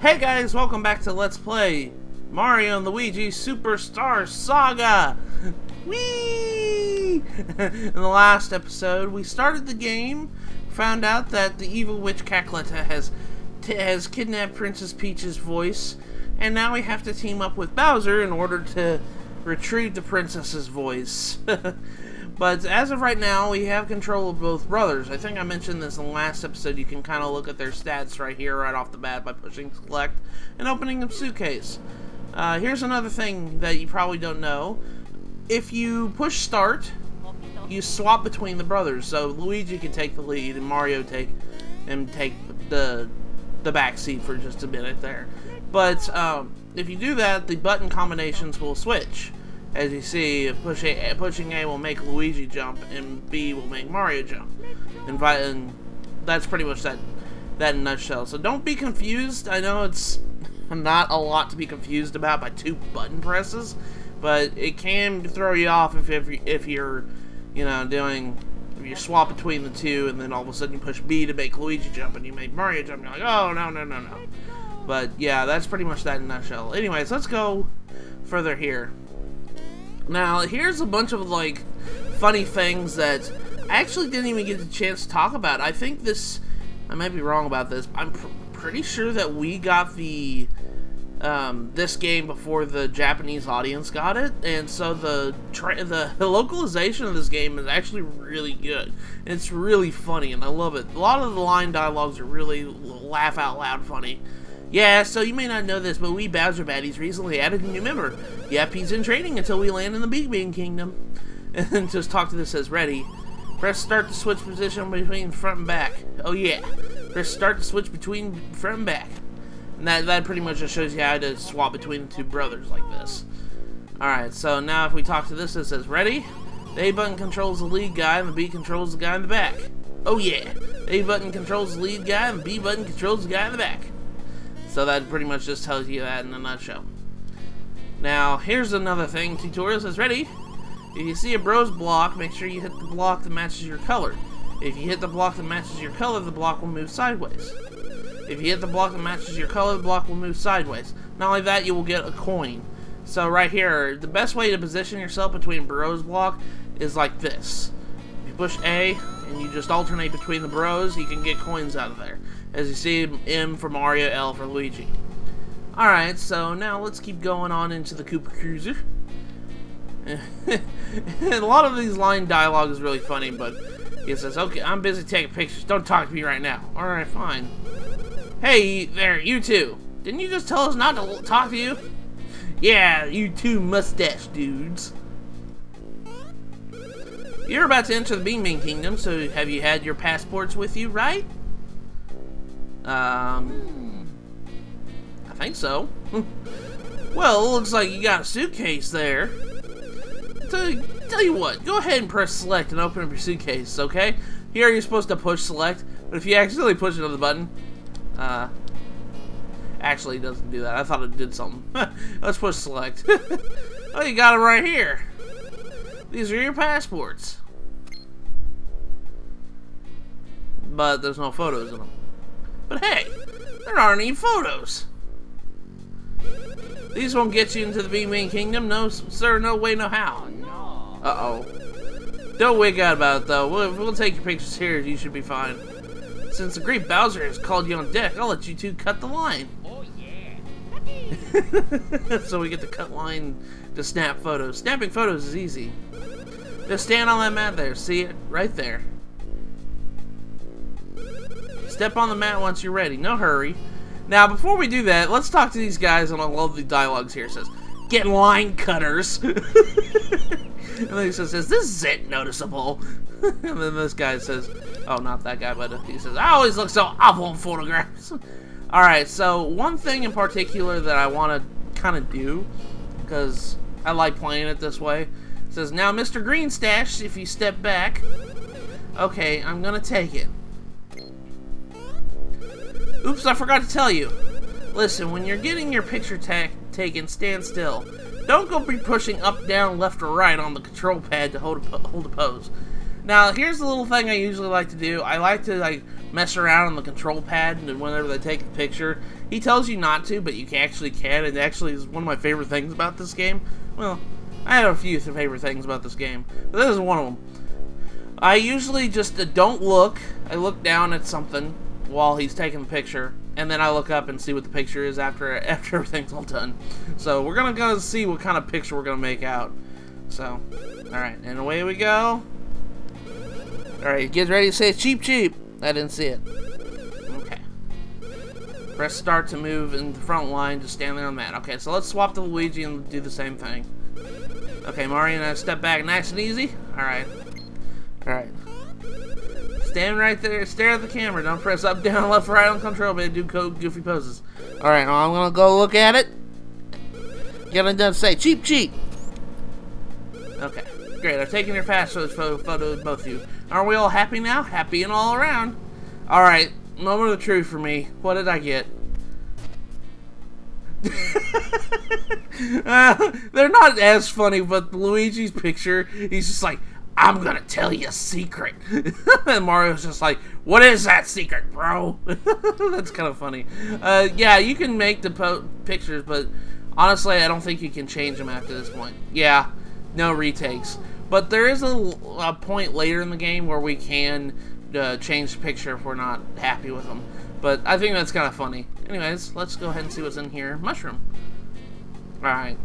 Hey guys, welcome back to Let's Play Mario and Luigi Superstar Saga! Whee! In the last episode, we started the game, found out that the evil witch Cackletta has kidnapped Princess Peach's voice, and now we have to team up with Bowser in order to retrieve the princess's voice. But as of right now, we have control of both brothers. I think I mentioned this in the last episode. You can kind of look at their stats right here, right off the bat, by pushing select and opening the suitcase. Here's another thing that you probably don't know. If you push start, you swap between the brothers. So Luigi can take the lead and Mario take the back seat for just a minute there. But if you do that, the button combinations will switch. As you see, pushing A will make Luigi jump, and B will make Mario jump. And that's pretty much that in a nutshell. So don't be confused. I know it's not a lot to be confused about by two button presses, but it can throw you off if you're, if you swap between the two, and then all of a sudden you push B to make Luigi jump, and you make Mario jump, and you're like, oh, no. But yeah, that's pretty much that in a nutshell. Anyways, let's go further here. Now, here's a bunch of, funny things that I actually didn't even get the chance to talk about. I think this, I might be wrong about this, I'm pretty sure that we got the, this game before the Japanese audience got it, and so the localization of this game is actually really good. It's really funny, and I love it. A lot of the line dialogues are really laugh out loud funny. Yeah, so you may not know this, but we Bowser baddies recently added a new member. Yep, he's in training until we land in the BeanBean Kingdom. And then just talk to this says ready. Press start to switch position between front and back. Oh yeah. Press start to switch between front and back. And that pretty much just shows you how to swap between the two brothers like this. Alright, so now if we talk to this, it says ready. The A button controls the lead guy and the B controls the guy in the back. Oh yeah. The A button controls the lead guy and the B button controls the guy in the back. So that pretty much just tells you that in a nutshell. Now, here's another thing. Tutorial says, ready? If you see a bros block, make sure you hit the block that matches your color. If you hit the block that matches your color, the block will move sideways. If you hit the block that matches your color, the block will move sideways. Not only that, you will get a coin. So right here, the best way to position yourself between bros block is like this. If you push A, and you just alternate between the bros, you can get coins out of there. As you see, M for Mario, L for Luigi. Alright, so now let's keep going on into the Koopa Cruiser. And a lot of these line dialogue is really funny, but it says, okay, I'm busy taking pictures, don't talk to me right now. Alright, fine. Hey, there, you two. Didn't you just tell us not to talk to you? Yeah, you two mustache dudes. You're about to enter the BeanBean Kingdom, so have you had your passports with you, right? I think so. Well, it looks like you got a suitcase there. Tell you what, go ahead and press select and open up your suitcase, okay? Here you're supposed to push select, but if you accidentally push another button, actually it doesn't do that. I thought it did something. Let's push select. Oh, you got them right here. These are your passports. But there's no photos in them. But hey, there aren't any photos. These won't get you into the BeanBean Kingdom. No, sir, no way, no how. Uh-oh. Don't wig out about it, though. We'll take your pictures here. You should be fine. Since the great Bowser has called you on deck, I'll let you two cut the line. Oh, yeah. So we get to cut line to snap photos. Snapping photos is easy. Just stand on that mat there. See it? Right there. Step on the mat once you're ready. No hurry. Now, before we do that, let's talk to these guys, and I love the dialogues here. It says, get line cutters. And then he says, is this zit noticeable? And then this guy says, oh, not that guy, but he says, I always look so awful in photographs. Alright, so one thing in particular that I want to kind of do, because I like playing it this way, it says, now, Mr. Greenstash, if you step back, okay, I'm going to take it. Oops, I forgot to tell you. Listen, when you're getting your picture taken, stand still. Don't go be pushing up, down, left, or right on the control pad to hold a pose. Now, here's the little thing I usually like to do. I like to mess around on the control pad, and whenever they take a picture, He tells you not to, but you actually can. It actually is one of my favorite things about this game. Well, I have a few favorite things about this game, but this is one of them. I usually just don't look. I look down at something while he's taking the picture, and then I look up and see what the picture is after everything's all done. So we're gonna go see what kind of picture we're gonna make out. So, alright, and away we go. Alright, get ready to say cheep cheep. I didn't see it. Okay. Press start to move in the front line, just stand there on that. Okay, so let's swap to Luigi and do the same thing. Okay, Mario and I step back nice and easy. Alright. Alright. Stand right there, stare at the camera. Don't press up, down, left, right on control, but do goofy poses. Alright, now I'm gonna go look at it. Get it done, say cheep cheep. Okay, great. I've taken your fast photo of both of you. Are we all happy now? Happy and all around. Alright, moment of the truth for me. What did I get? They're not as funny, but Luigi's picture, he's just like, I'm gonna tell you a secret. And Mario's just like, what is that secret, bro? That's kind of funny. Yeah, you can make the pictures, but honestly, I don't think you can change them after this point. Yeah, no retakes. But there is a point later in the game where we can change the picture if we're not happy with them. But I think that's kind of funny. Anyways, let's go ahead and see what's in here. Mushroom. Alright.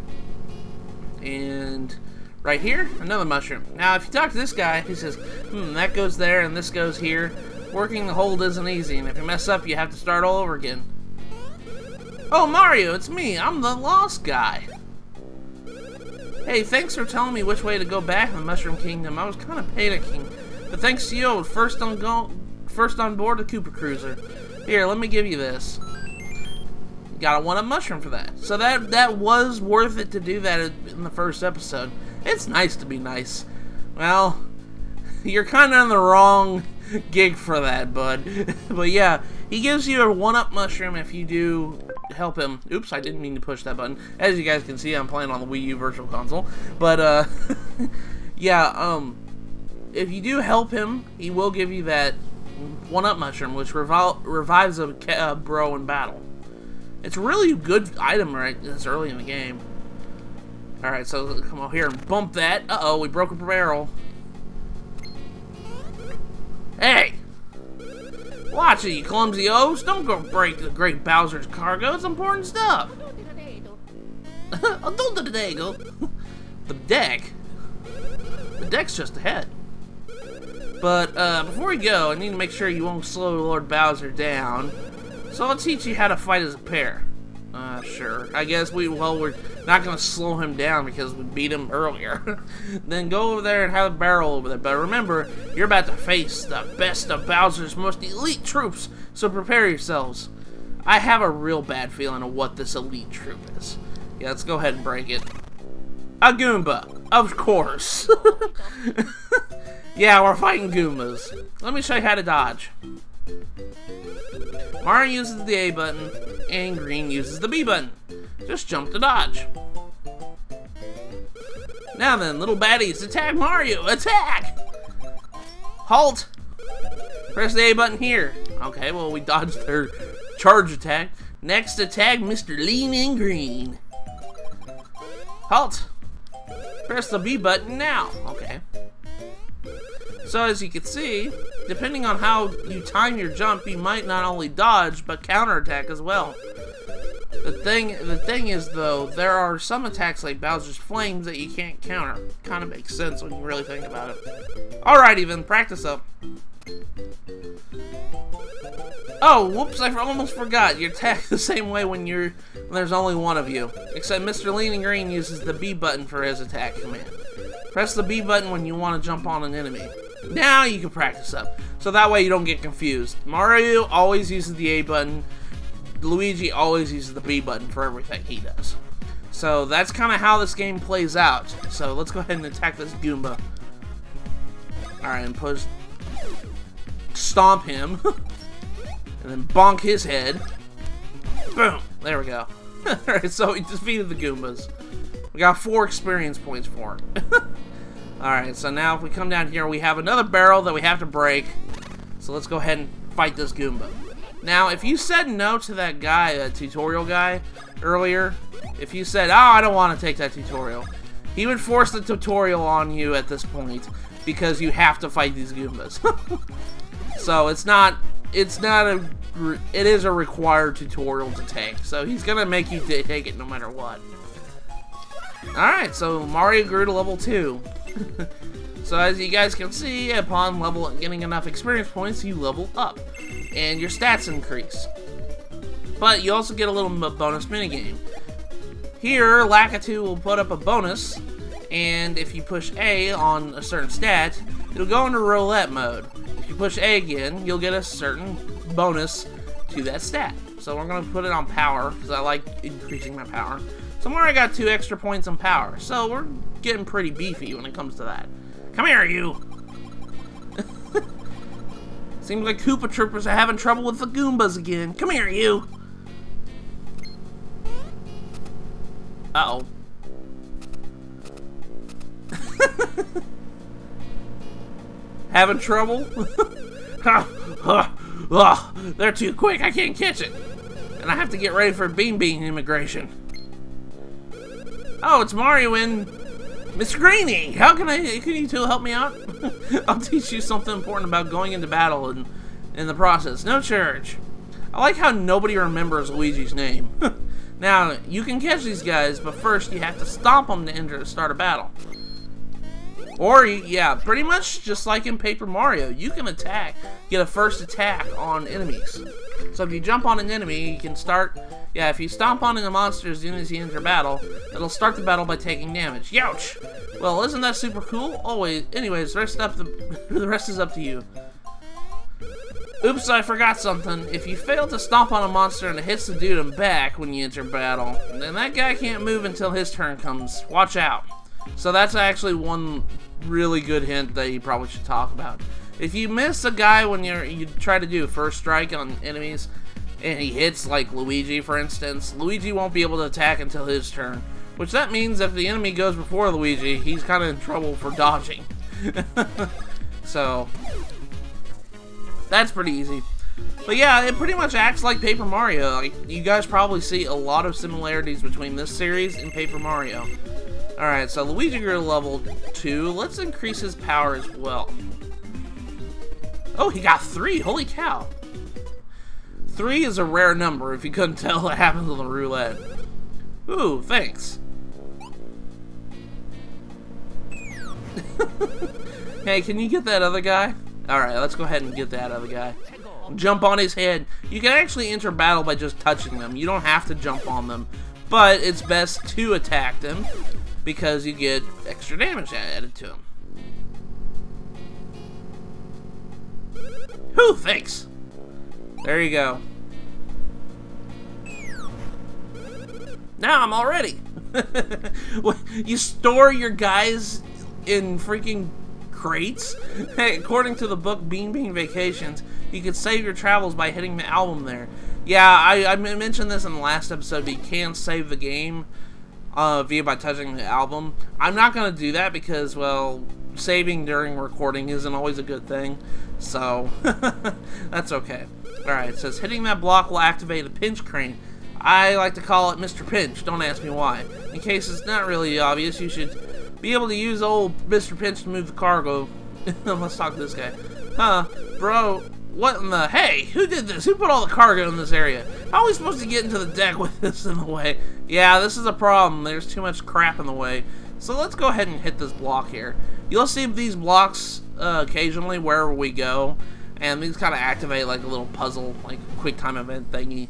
And right here, another mushroom. Now, if you talk to this guy, he says, that goes there and this goes here. Working the hold isn't easy, and if you mess up, you have to start all over again. Oh, Mario, it's me. I'm the lost guy. Hey, thanks for telling me which way to go back in the Mushroom Kingdom. I was kind of panicking. But thanks to you, I was first on board the Koopa Cruiser. Here, let me give you this. You got a 1-up mushroom for that. So that was worth it to do that in the first episode. It's nice to be nice. Well, you're kind of on the wrong gig for that, bud. But yeah, he gives you a 1-up mushroom if you do help him. Oops, I didn't mean to push that button. As you guys can see, I'm playing on the Wii U Virtual Console. But, yeah, if you do help him, he will give you that 1-up mushroom, which revives a bro in battle. It's a really good item right this early in the game. Alright, so come over here and bump that. Uh-oh, we broke a barrel. Hey! Watch it, you clumsy O's. Don't go break the Great Bowser's cargo. It's important stuff. The deck? The deck's just ahead. But, before we go, I need to make sure you won't slow Lord Bowser down. So I'll teach you how to fight as a pair. Sure. I guess we're not going to slow him down because we beat him earlier. Then go over there and have a barrel over there. But remember, you're about to face the best of Bowser's most elite troops, so prepare yourselves. I have a real bad feeling of what this elite troop is. Yeah, let's go ahead and break it. A Goomba, of course. Yeah, we're fighting Goombas. Let me show you how to dodge. Mario uses the A button, and Green uses the B button. Just jump to dodge. Now then, little baddies, attack Mario! Attack! Halt! Press the A button here. Okay, well, we dodged their charge attack. Next, attack Mr. Lean and Green. Halt! Press the B button now. Okay. So as you can see, depending on how you time your jump, you might not only dodge, but counterattack as well. The thing is, though, there are some attacks like Bowser's Flames that you can't counter. Kind of makes sense when you really think about it. Alrighty then, practice up. Oh, whoops, I almost forgot. You attack the same way when there's only one of you. Except Mr. Lean and Green uses the B button for his attack command. Press the B button when you want to jump on an enemy. Now you can practice up. So that way you don't get confused. Mario always uses the A button. Luigi always uses the B button for everything he does. So that's kind of how this game plays out. So let's go ahead and attack this Goomba. Alright, and push... Stomp him. And then bonk his head. Boom! There we go. Alright, so we defeated the Goombas. We got 4 experience points for it. Alright, so now if we come down here, we have another barrel that we have to break. So let's go ahead and fight this Goomba. Now, if you said no to that guy, that tutorial guy, earlier, if you said, oh, I don't want to take that tutorial, he would force the tutorial on you at this point, because you have to fight these Goombas. So, it is a required tutorial to take, so he's gonna make you take it no matter what. Alright, so Mario grew to level 2. So as you guys can see, upon getting enough experience points, you level up, and your stats increase. But you also get a little bonus minigame. Here, Lakitu will put up a bonus, and if you push A on a certain stat, it'll go into roulette mode. If you push A again, you'll get a certain bonus to that stat. So we're going to put it on power, because I like increasing my power. So I got 2 extra points on power, so we're getting pretty beefy when it comes to that. Come here, you! Seems like Koopa Troopers are having trouble with the Goombas again. Come here, you! Uh-oh. Having trouble? They're too quick, I can't catch it. And I have to get ready for BeanBean immigration. Oh, it's Mario and Mr. Greenie. Can you two help me out? I'll teach you something important about going into battle and in the process. No charge. I like how nobody remembers Luigi's name. Now, you can catch these guys, but first you have to stomp them to start a battle. Or, yeah, pretty much just like in Paper Mario, you can get a first attack on enemies. So if you jump on an enemy, you can start, if you stomp on the monster as soon as you enter battle, it'll start the battle by taking damage. Youch! Well, isn't that super cool? Anyways, the rest is up to you. Oops, I forgot something. If you fail to stomp on a monster and it hits the dude in back when you enter battle, then that guy can't move until his turn comes. Watch out. So that's actually one really good hint that you probably should talk about. If you miss a guy when you try to do first strike on enemies, and he hits, like Luigi for instance, Luigi won't be able to attack until his turn. Which that means if the enemy goes before Luigi, he's kind of in trouble for dodging. So, that's pretty easy. But yeah, it pretty much acts like Paper Mario. Like, you guys probably see a lot of similarities between this series and Paper Mario. Alright, so Luigi grew to level 2. Let's increase his power as well. Oh, he got 3! Holy cow! 3 is a rare number, if you couldn't tell what happens on the roulette. Ooh, thanks. Hey, can you get that other guy? Alright, let's go ahead and get that other guy. Jump on his head. You can actually enter battle by just touching them. You don't have to jump on them. But it's best to attack them, because you get extra damage added to them. Whew, thanks. There you go. Now I'm all ready. You store your guys in freaking crates? Hey, according to the book BeanBean Vacations, you can save your travels by hitting the album there. Yeah, I mentioned this in the last episode, but you can save the game by touching the album. I'm not going to do that because, well, saving during recording isn't always a good thing. So, that's okay. Alright, it says hitting that block will activate a pinch crane. I like to call it Mr. Pinch, don't ask me why. In case it's not really obvious, you should be able to use old Mr. Pinch to move the cargo. Let's talk to this guy. Huh, bro, what in the... Hey, who did this? Who put all the cargo in this area? How are we supposed to get into the deck with this in the way? Yeah, this is a problem. There's too much crap in the way. So let's go ahead and hit this block here. You'll see these blocks occasionally wherever we go. And these kind of activate like a little puzzle, like quick time event thingy.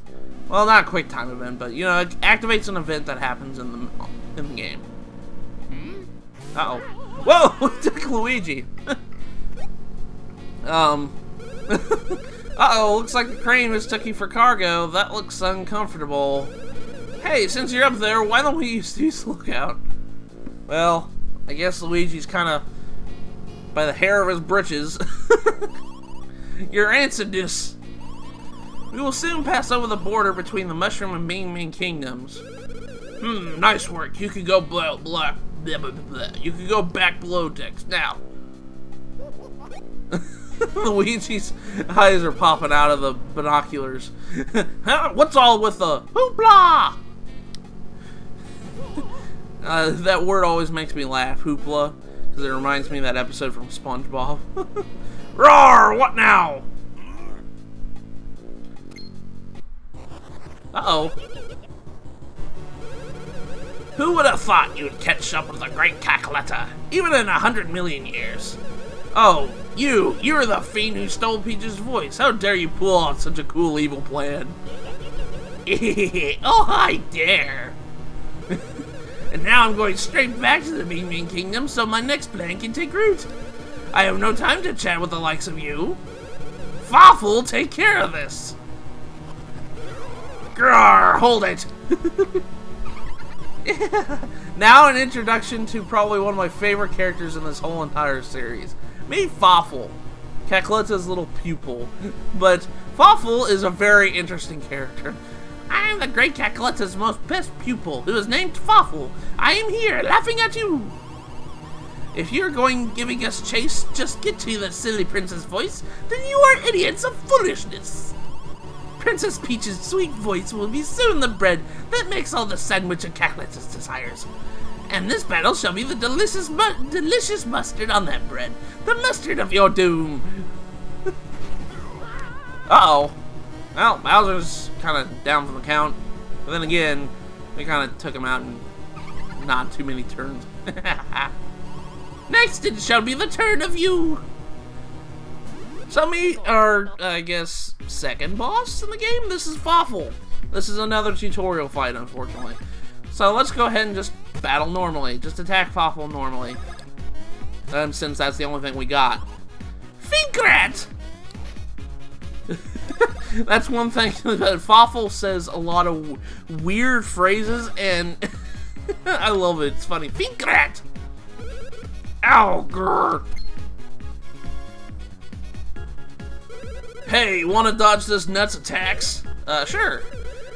Well, not a quick time event, but you know, it activates an event that happens in the game. Uh-oh. Whoa! It took Luigi. Uh-oh, looks like the crane mistook you for cargo. That looks uncomfortable. Hey, since you're up there, why don't we use the lookout? Well, I guess Luigi's kind of by the hair of his britches. Your answerness. We will soon pass over the border between the Mushroom and BeanBean Kingdoms. Nice work. You can go you can go back below decks now. Luigi's eyes are popping out of the binoculars. What's all with the hoopla? That word always makes me laugh, hoopla, because it reminds me of that episode from SpongeBob. Roar! What now? Uh-oh. Who would have thought you'd catch up with the great Cackletta, even in 100 million years? Oh, you're the fiend who stole Peach's voice. How dare you pull off such a cool evil plan? Oh, I dare. And now I'm going straight back to the BeanBean Kingdom so my next plan can take root. I have no time to chat with the likes of you. Fawful, take care of this. Grrr, hold it. Now an introduction to probably one of my favorite characters in this whole entire series. Meet Fawful, Cackletta's little pupil. But Fawful is a very interesting character. I am the great Cackletta's most best pupil, who is named Fawful. I am here, laughing at you. If you're giving us chase, just get to the silly princess voice, then you are idiots of foolishness. Princess Peach's sweet voice will be soon the bread that makes all the sandwich of Cackletta's desires. And this battle shall be the delicious mustard on that bread, the mustard of your doom. Uh-oh. Well, Bowser's kind of down from the count, but then again, we kind of took him out in not too many turns. Next, it shall be the turn of you. So meet our, I guess, second boss in the game. This is Fawful. This is another tutorial fight, unfortunately. So let's go ahead and just battle normally. Just attack Fawful normally. Since that's the only thing we got. Finkrat! That's one thing that Fawful says a lot of weird phrases, and I love it. It's funny. Finkrat! Ow, grr! Hey, wanna dodge this nut's attacks? Sure.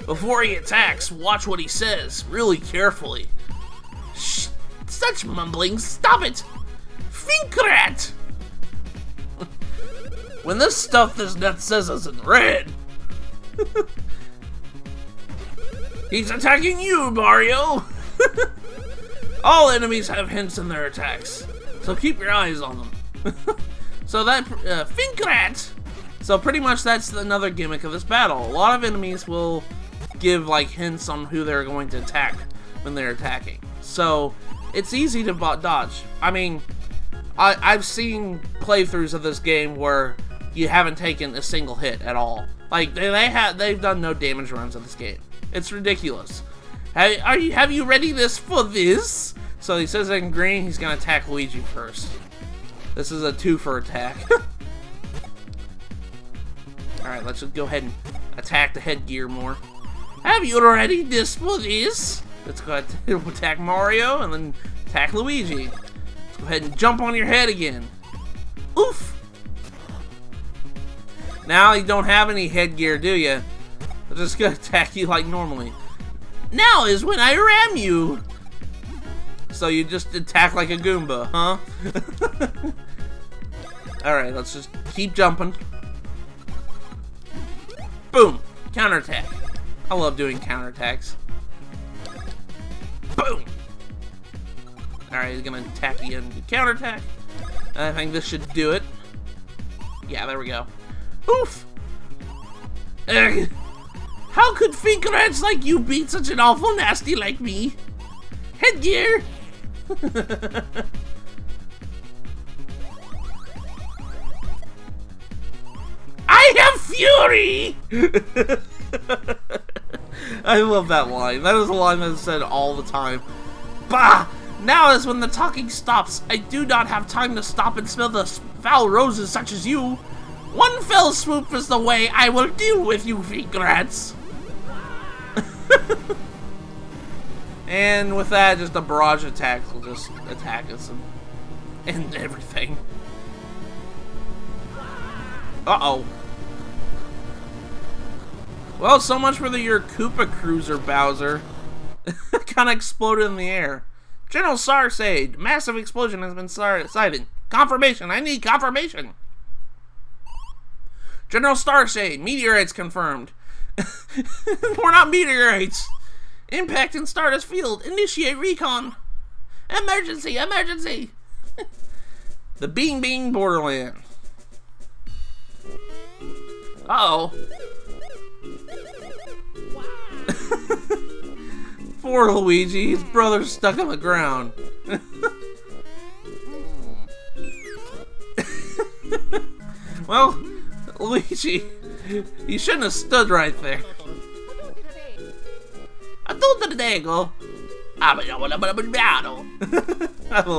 Before he attacks, watch what he says, really carefully. Shh, such mumbling, stop it! Finkrat! When this stuff this nut says is in red. He's attacking you, Mario! All enemies have hints in their attacks, so keep your eyes on them. So that, Finkrat! So pretty much that's another gimmick of this battle. A lot of enemies will give like hints on who they're going to attack when they're attacking. So it's easy to dodge. I mean, I've seen playthroughs of this game where you haven't taken a single hit at all. Like they've done no damage runs of this game. It's ridiculous. Have you ready this for this? So he says in green he's gonna attack Luigi first. This is a 2-for attack. Alright, let's just go ahead and attack the headgear more. Have you already this for this? Let's go ahead and attack Mario and then attack Luigi. Let's go ahead and jump on your head again. Oof! Now you don't have any headgear, do you? I'm just gonna attack you like normally. Now is when I ram you! So you just attack like a Goomba, huh? Alright, let's just keep jumping. Boom! Counterattack. I love doing counterattacks. Boom! Alright, he's gonna attack again. Counterattack. I think this should do it. Yeah, there we go. Oof! How could fingerheads like you beat such an awful nasty like me? Headgear! I have fury! I love that line. That is a line that's said all the time. Bah! Now is when the talking stops. I do not have time to stop and smell the foul roses such as you. One fell swoop is the way I will deal with you, fingerheads. And with that, just a barrage of attacks will just attack us and end everything. Uh-oh. Well, so much for your Koopa Cruiser, Bowser. Kinda exploded in the air. General Sarsade, massive explosion has been sighted. Confirmation, I need confirmation. General Starshade, meteorites confirmed. We're not meteorites. Impact in Stardust Field. Initiate recon. Emergency, emergency. The BeanBean Borderland. Uh-oh. Poor Luigi, his brother's stuck on the ground. Well, Luigi, you shouldn't have stood right there. I love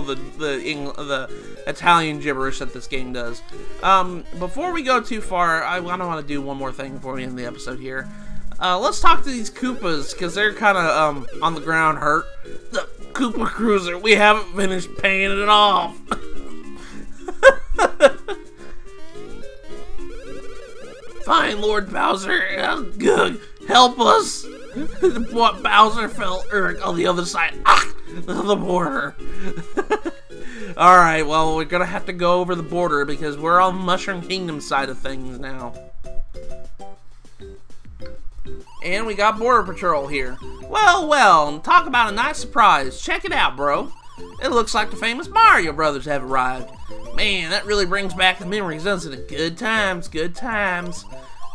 the Italian gibberish that this game does. Before we go too far, I want to do one more thing for you in the episode here. Let's talk to these Koopas, because they're kind of on the ground hurt. The Koopa Cruiser, we haven't finished paying it off. Fine, Lord Bowser, good, help us. What Bowser fell on the other side of the border. Alright, well, we're gonna have to go over the border because we're on Mushroom Kingdom side of things now. And we got Border Patrol here. Well, well, talk about a nice surprise. Check it out, bro. It looks like the famous Mario Brothers have arrived. Man, that really brings back the memories, doesn't it? Good times, good times.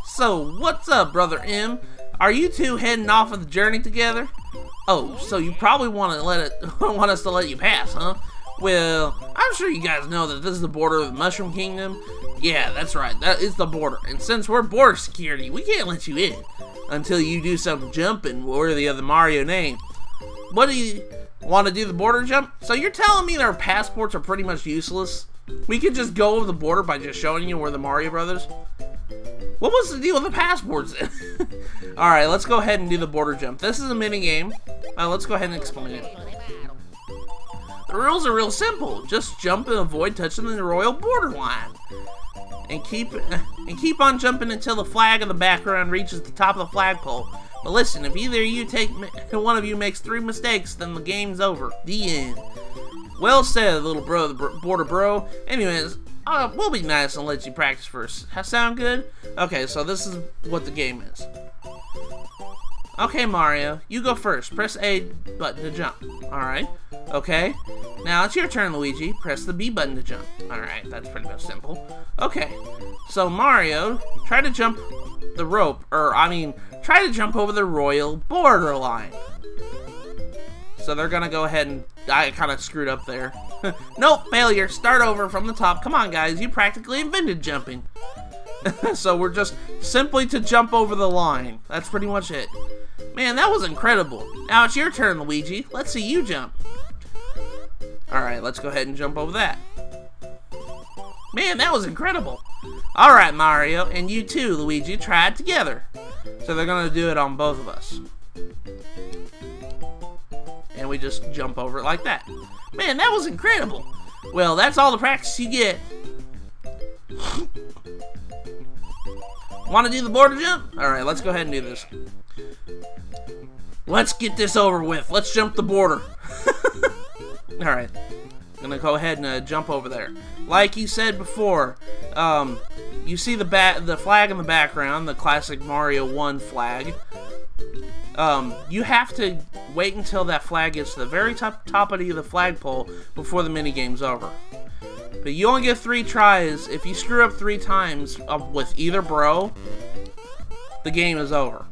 So, what's up, Brother M? Are you two heading off on the journey together? Oh, so you probably want us to let you pass, huh? Well, I'm sure you guys know that this is the border of the Mushroom Kingdom. Yeah, that's right, that is the border. And since we're border security, we can't let you in until you do some jumping worthy of the Mario name. What do you want to do, the border jump? So you're telling me our passports are pretty much useless? We could just go over the border by just showing you we're the Mario Brothers? What was the deal with the passports then? Alright, let's go ahead and do the border jump. This is a mini game. Let's go ahead and explain it. The rules are real simple. Just jump and avoid touching the royal borderline. And keep on jumping until the flag in the background reaches the top of the flagpole. But listen, if either of you one of you makes 3 mistakes, then the game's over. The end. Well said, little bro, the border bro. Anyways, we'll be nice and let you practice first. Sound good? Okay, so this is what the game is. Okay, Mario, you go first. Press A button to jump. Alright. Okay. Now it's your turn, Luigi. Press the B button to jump. Alright, that's pretty much simple. Okay. So, Mario, try to jump the rope. Try to jump over the royal borderline. So they're gonna go ahead and... I kind of screwed up there. Nope, failure. Start over from the top. Come on, guys. You practically invented jumping. So we're just simply to jump over the line. That's pretty much it. Man, that was incredible. Now it's your turn, Luigi. Let's see you jump. Alright, let's go ahead and jump over that. Man, that was incredible. Alright, Mario, and you too, Luigi, try it together. So they're going to do it on both of us. And we just jump over it like that. Man, that was incredible. Well, that's all the practice you get. Want to do the border jump? Alright, let's go ahead and do this. Let's get this over with. Let's jump the border. Alright. I'm gonna go ahead and jump over there. Like you said before, you see the flag in the background, the classic Mario 1 flag. You have to wait until that flag gets to the very top of the flagpole before the minigame's over. But you only get 3 tries. If you screw up 3 times with either bro, the game is over.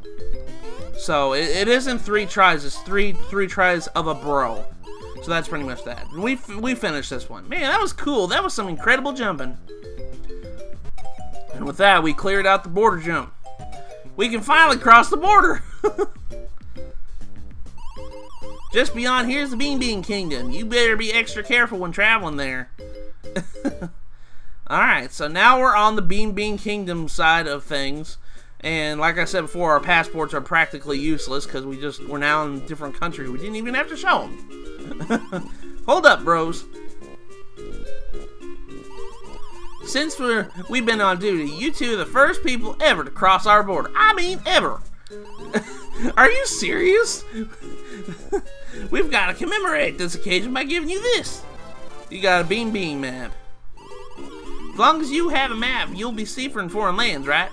So it isn't 3 tries. It's three tries of a bro. So that's pretty much that. We finished this one. Man, that was cool. That was some incredible jumping. And with that, we cleared out the border jump. We can finally cross the border. Just beyond here's the BeanBean Kingdom. You better be extra careful when traveling there. Alright, so now we're on the BeanBean Kingdom side of things. And like I said before, our passports are practically useless because we're now in a different country. We didn't even have to show them. Hold up, bros. Since we've been on duty, you two are the first people ever to cross our border. I mean, ever. Are you serious? We've got to commemorate this occasion by giving you this. You got a BeanBean map. As long as you have a map, you'll be safer in foreign lands, right?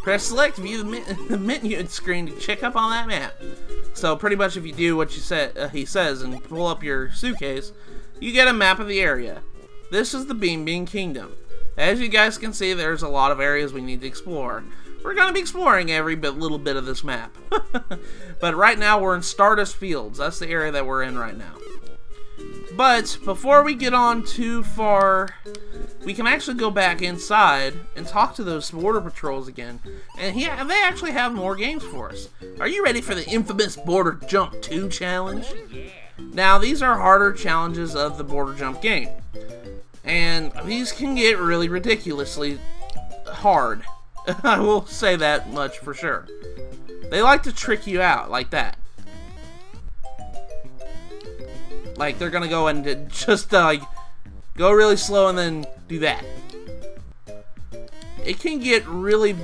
Press select to view the menu screen to check up on that map. So pretty much if you do what he says and pull up your suitcase, you get a map of the area. This is the BeanBean Kingdom. As you guys can see, there's a lot of areas we need to explore. We're going to be exploring every little bit of this map. But right now we're in Stardust Fields. That's the area that we're in right now. But before we get on too far, we can actually go back inside and talk to those border patrols again. And they actually have more games for us. Are you ready for the infamous Border Jump 2 challenge? Now, these are harder challenges of the Border Jump game. And these can get really ridiculously hard. I will say that much for sure. They like to trick you out like that. Like, they're gonna go and just, like, go really slow and then do that. It can get really,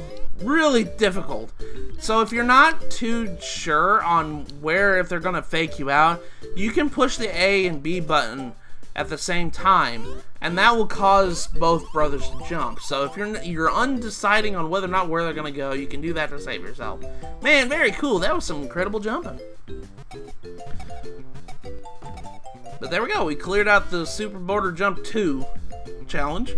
really difficult. So if you're not too sure on if they're gonna fake you out, you can push the A and B button at the same time, and that will cause both brothers to jump. So if you're undeciding on whether or not where they're gonna go, you can do that to save yourself. Man, very cool. That was some incredible jumping. But there we go, we cleared out the Super Border Jump 2 challenge.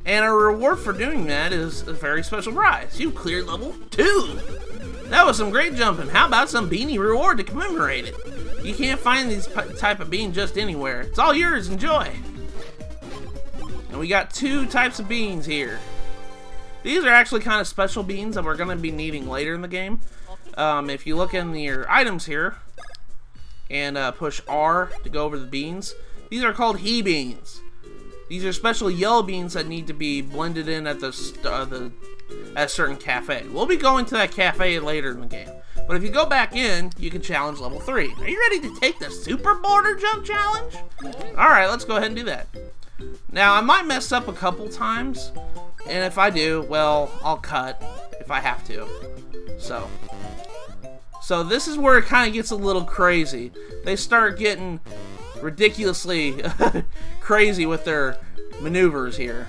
And our reward for doing that is a very special prize. You cleared level 2! That was some great jumping. How about some beanie reward to commemorate it? You can't find these type of bean just anywhere. It's all yours, enjoy! And we got 2 types of beans here. These are actually kind of special beans that we're going to be needing later in the game. If you look in your items here, and push R to go over the beans. These are called he beans. These are special yellow beans that need to be blended in at at a certain cafe. We'll be going to that cafe later in the game. But if you go back in, you can challenge level 3. Are you ready to take the Super Border Jump Challenge? Alright, let's go ahead and do that. Now, I might mess up a couple times, and if I do, well, I'll cut if I have to. So this is where it kind of gets a little crazy. They start getting ridiculously crazy with their maneuvers here.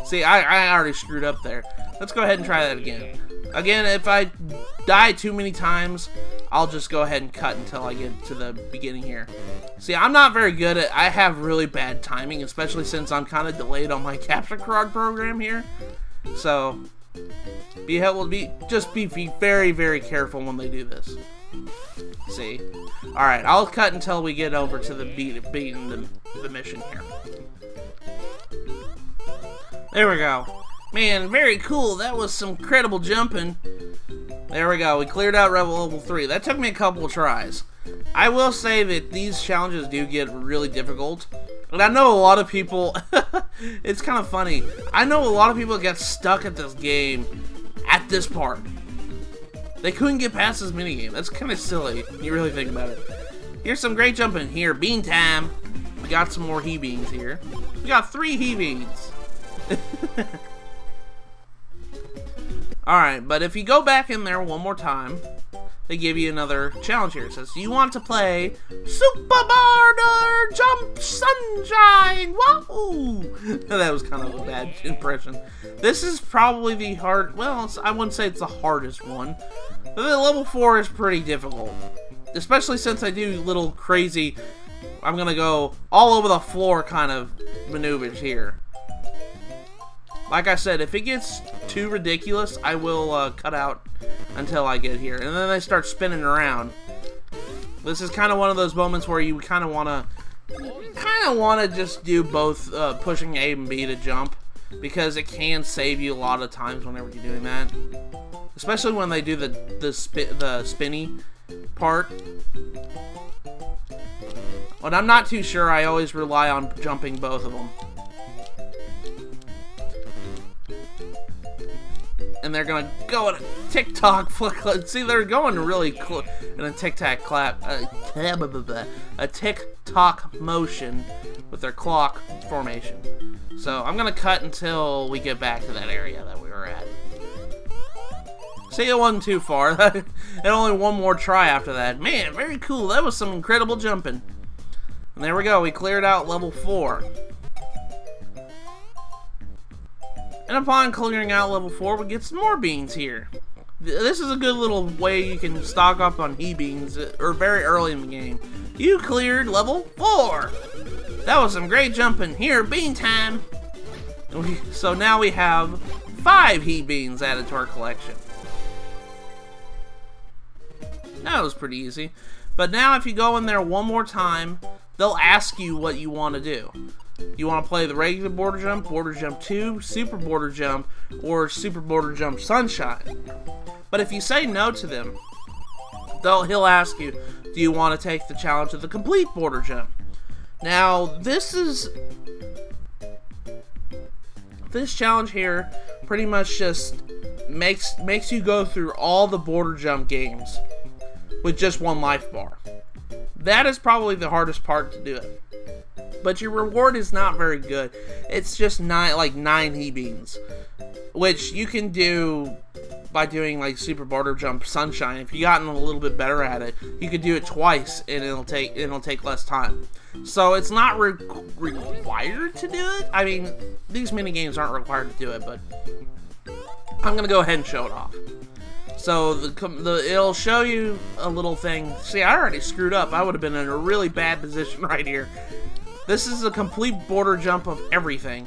See, I already screwed up there. Let's go ahead and try that again. Again, if I die too many times, I'll just go ahead and cut until I get to the beginning here. See, I'm not very good at... I have really bad timing, especially since I'm kind of delayed on my capture card program here. So... just be very, very careful when they do this. See? Alright, I'll cut until we get over to the beating the mission here. There we go. Man, very cool. That was some incredible jumping. There we go. We cleared out level 3. That took me a couple of tries. I will say that these challenges do get really difficult. And I know a lot of people... it's kind of funny. I know a lot of people get stuck at this game at this part. They couldn't get past this minigame. That's kind of silly when you really think about it. Here's some great jumping here. Bean time. We got some more he beans here. We got 3 he beans. Alright, but if you go back in there one more time, they give you another challenge here. It says, you want to play Super Border Jump Sunshine! Whoa! That was kind of a bad impression. This is probably the well, I wouldn't say it's the hardest one. But the level 4 is pretty difficult. Especially since I do little crazy, I'm gonna go all over the floor kind of maneuvers here. Like I said, if it gets too ridiculous, I will cut out until I get here. And then they start spinning around. This is kind of one of those moments where you kind of want to just do both pushing A and B to jump, because it can save you a lot of times whenever you're doing that. Especially when they do the spinny part. When I'm not too sure, I always rely on jumping both of them. And they're gonna go in a tick-tock flick. See, they're going really in a tic-tac clap, a tick-tock motion with their clock formation. So I'm gonna cut until we get back to that area that we were at. See, it wasn't too far. And only one more try after that. Man, very cool. That was some incredible jumping. And there we go, we cleared out level 4. And upon clearing out level 4, we get some more beans here. This is a good little way you can stock up on beans, or very early in the game. You cleared level 4! That was some great jumping. Here, bean time! So now we have 5 beans added to our collection. That was pretty easy. But now if you go in there one more time, they'll ask you what you want to do. You want to play the regular border jump 2, super border jump, or super border jump sunshine. But if you say no to them, he'll ask you, do you want to take the challenge of the complete border jump? Now, this challenge here pretty much just makes you go through all the border jump games with just 1 life bar. That is probably the hardest part to do it. But your reward is not very good. It's just 9 beans, which you can do by doing like super border jump sunshine. If you gotten a little bit better at it, you could do it twice and it'll take less time. So it's not required to do it. I mean, these mini games aren't required to do it, but I'm gonna go ahead and show it off. So it'll show you a little thing. See, I already screwed up. I would have been in a really bad position right here. This is a complete border jump of everything.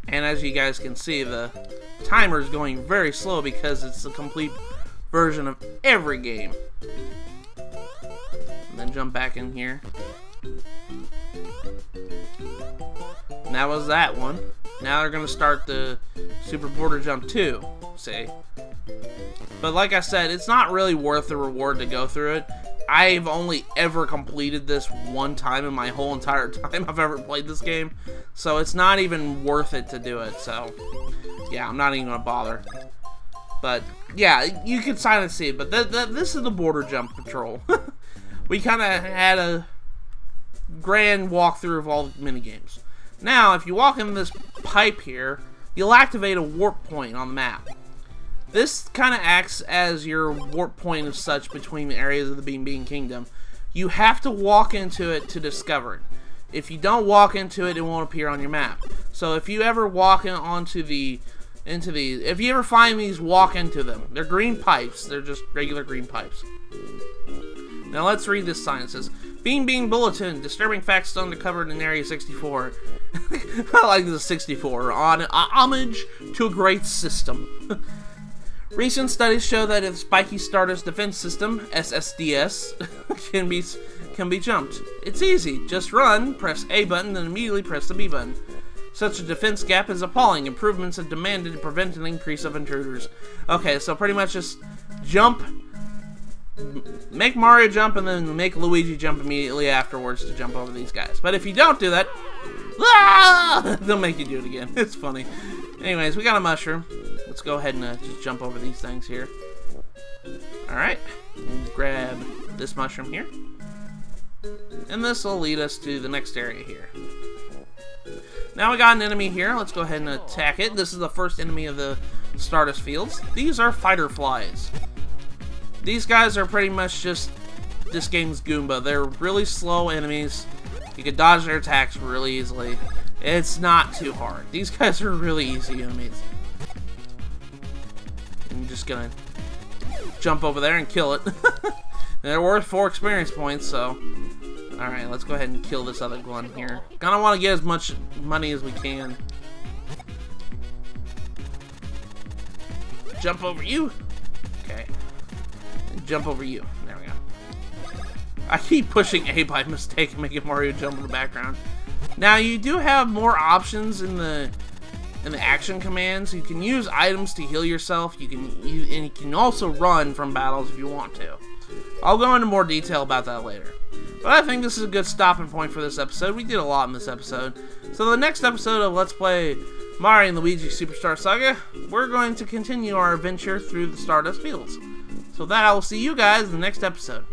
And as you guys can see, the timer is going very slow because it's a complete version of every game. And then jump back in here. And that was that one. Now they're going to start the super border jump 2, see? But like I said, it's not really worth the reward to go through it. I've only ever completed this 1 time in my whole entire time I've ever played this game. So it's not even worth it to do it. So, yeah, I'm not even going to bother. But, yeah, you can silently see it. But this is the border jump patrol. We kind of had a grand walkthrough of all the minigames. Now, if you walk in this pipe here, you'll activate a warp point on the map. This kind of acts as your warp point of such between the areas of the BeanBean Kingdom. You have to walk into it to discover it. If you don't walk into it, it won't appear on your map. So if you ever walk if you ever find these, walk into them. They're green pipes. They're just regular green pipes. Now let's read this sign. It says, BeanBean Bulletin, disturbing facts uncovered in Area 64. I like the 64. On homage to a great system. Recent studies show that the Spiky Stardust Defense System, SSDS, can be jumped. It's easy. Just run, press A button, then immediately press the B button. Such a defense gap is appalling. Improvements are demanded to prevent an increase of intruders. Okay, so pretty much just jump, make Mario jump, and then make Luigi jump immediately afterwards to jump over these guys. But if you don't do that, they'll make you do it again. It's funny. Anyways, we got a mushroom. Let's go ahead and just jump over these things here. Alright. We'll grab this mushroom here. And this will lead us to the next area here. Now we got an enemy here. Let's go ahead and attack it. This is the first enemy of the Stardust Fields. These are fighter flies. These guys are pretty much just this game's Goomba. They're really slow enemies. You can dodge their attacks really easily. It's not too hard. These guys are really easy enemies. I'm just gonna jump over there and kill it. They're worth 4 experience points, so... Alright, let's go ahead and kill this other one here. Gonna want to get as much money as we can. Jump over you. Okay. And jump over you. There we go. I keep pushing A by mistake and making Mario jump in the background. Now, you do have more options in the action commands. You can use items to heal yourself. And you can also run from battles if you want to. I'll go into more detail about that later. But I think this is a good stopping point for this episode. We did a lot in this episode. So the next episode of Let's Play Mario and Luigi Superstar Saga, we're going to continue our adventure through the Stardust Fields. So that I will see you guys in the next episode.